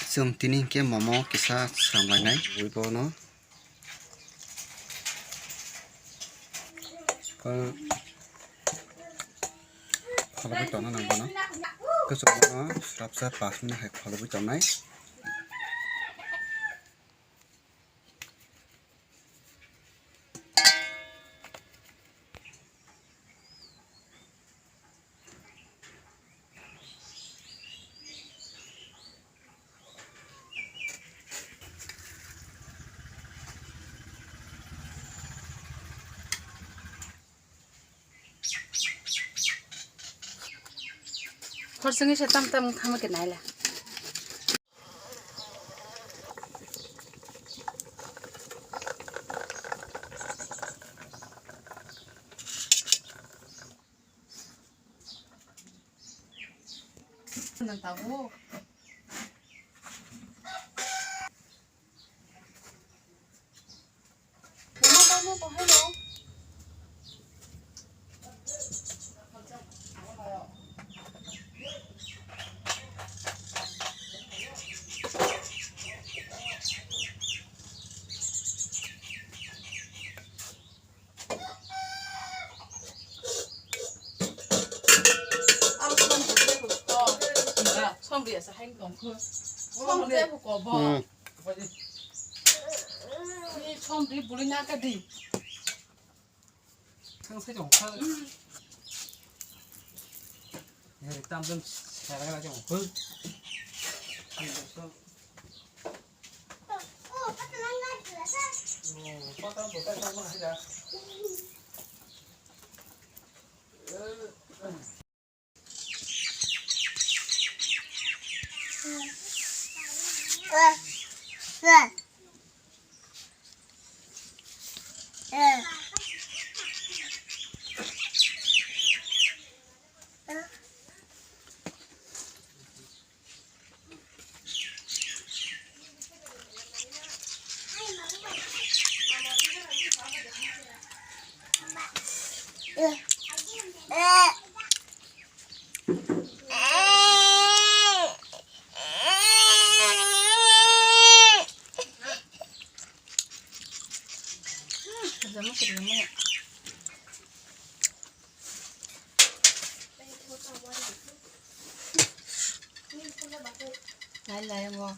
Zoom tini ke momo kisa samai nai wibo no kalau betul na nanggo no kesok no serapsa pas mina hai kalau betul nai Horsing is a tam come again. Tahu. Hello. 처음 비해서 행동 그 처음 때고 거봐. 이 처음 비 물이 나가디. 상세 좀 카. 예, 땀좀 잘해 가지고. 그. 빠따는 못 따서 한번 하자. Lại lại không?